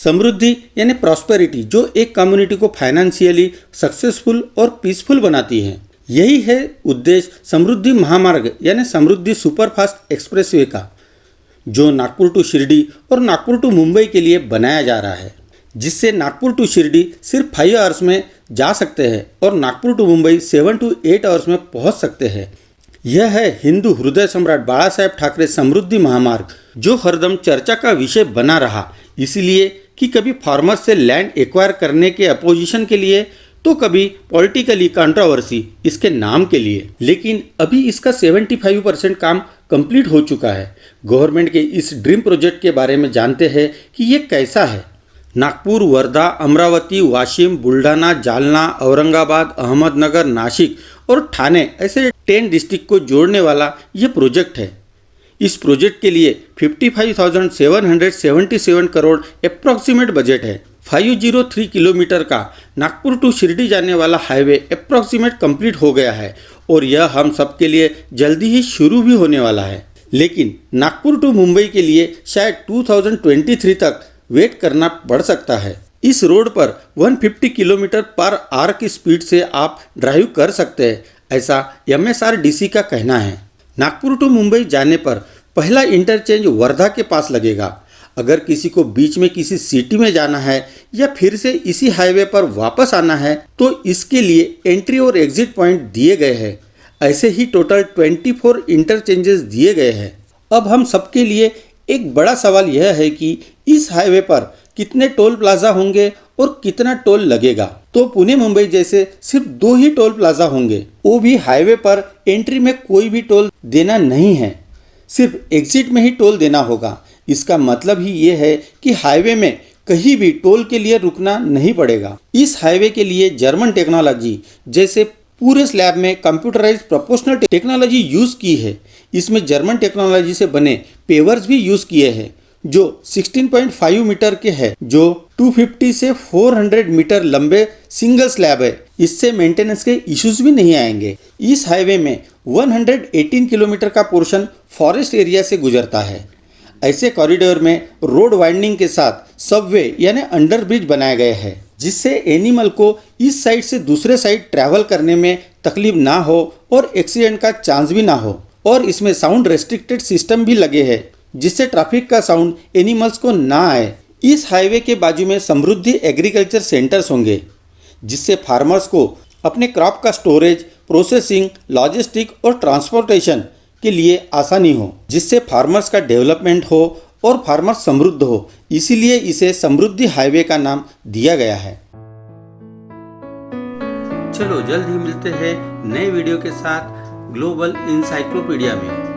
समृद्धि यानी प्रॉस्पेरिटी, जो एक कम्युनिटी को फाइनेंशियली सक्सेसफुल और पीसफुल बनाती है। यही है उद्देश्य समृद्धि महामार्ग यानी समृद्धि सुपरफास्ट एक्सप्रेसवे का, जो नागपुर टू शिरडी और नागपुर टू मुंबई के लिए बनाया जा रहा है, जिससे नागपुर टू शिरडी सिर्फ 5 आवर्स में जा सकते हैं और Nagpur to Mumbai 7 to 8 hours में पहुंच सकते हैं। यह है हिंदू हृदय सम्राट बाला साहेब ठाकरे समृद्धि महामार्ग, जो हरदम चर्चा का विषय बना रहा, इसलिए कि कभी फार्मर्स से लैंड एक्वायर करने के अपोजिशन के लिए, तो कभी पॉलिटिकली कंट्रोवर्सी इसके नाम के लिए। लेकिन अभी इसका 75% काम कंप्लीट हो चुका है। गवर्नमेंट के इस ड्रीम प्रोजेक्ट के बारे में जानते हैं कि ये कैसा है। नागपुर, वर्धा, अमरावती, वाशिम, बुल्ढाना, जालना, औरंगाबाद, अहमदनगर, नासिक और ठाणे ऐसे 10 डिस्ट्रिक्ट को जोड़ने वाला ये प्रोजेक्ट है। इस प्रोजेक्ट के लिए 55,777 करोड़ अप्रॉक्सीमेट बजट है। 503 किलोमीटर का नागपुर टू शिरडी जाने वाला हाईवे अप्रॉक्सीमेट कंप्लीट हो गया है और यह हम सबके लिए जल्दी ही शुरू भी होने वाला है। लेकिन नागपुर टू मुंबई के लिए शायद 2023 तक वेट करना पड़ सकता है। इस रोड पर 150 किलोमीटर पर आवर की स्पीड से आप ड्राइव कर सकते हैं, ऐसा MSRDC का कहना है। नागपुर टू मुंबई जाने पर पहला इंटरचेंज वर्धा के पास लगेगा। अगर किसी को बीच में किसी सिटी में जाना है या फिर से इसी हाईवे पर वापस आना है, तो इसके लिए एंट्री और एग्जिट पॉइंट दिए गए हैं। ऐसे ही टोटल 24 इंटरचेंजेस दिए गए हैं। अब हम सबके लिए एक बड़ा सवाल यह है कि इस हाईवे पर कितने टोल प्लाजा होंगे और कितना टोल लगेगा। तो पुणे मुंबई जैसे सिर्फ 2 ही टोल प्लाजा होंगे, वो भी हाईवे पर एंट्री में कोई भी टोल देना नहीं है, सिर्फ एग्जिट में ही टोल देना होगा। इसका मतलब ही ये है कि हाईवे में कहीं भी टोल के लिए रुकना नहीं पड़ेगा। इस हाईवे के लिए जर्मन टेक्नोलॉजी जैसे पूरे स्लैब में कंप्यूटराइज्ड प्रोपोर्शनल टेक्नोलॉजी यूज़ की है। इसमें जर्मन टेक्नोलॉजी से बने पेवर्स भी यूज़ किए हैं, जो 16.5 मीटर के हैं, जो 250 से 400 मीटर लंबे सिंगल स्लैब है। इससे मेंटेनेंस के इश्यूज भी नहीं आएंगे। इस हाईवे में 118 किलोमीटर का पोर्शन फॉरेस्ट एरिया से गुजरता है। ऐसे कॉरिडोर में रोड वाइंडिंग के साथ सबवे यानी अंडर ब्रिज बनाए गए हैं, जिससे एनिमल को इस साइड से दूसरे साइड ट्रैवल करने में तकलीफ ना हो और एक्सीडेंट का चांस भी ना हो। और इसमें साउंड रेस्ट्रिक्टेड सिस्टम भी लगे हैं, जिससे ट्रैफिक का साउंड एनिमल्स को ना आए। इस हाईवे के बाजू में समृद्धि एग्रीकल्चर सेंटर्स होंगे, जिससे फार्मर्स को अपने क्रॉप का स्टोरेज, प्रोसेसिंग, लॉजिस्टिक और ट्रांसपोर्टेशन के लिए आसानी हो, जिससे फार्मर्स का डेवलपमेंट हो और फार्मर्स समृद्ध हो। इसीलिए इसे समृद्धि हाईवे का नाम दिया गया है। चलो जल्द ही मिलते हैं नए वीडियो के साथ ग्लोबल इंसाइक्लोपीडिया में।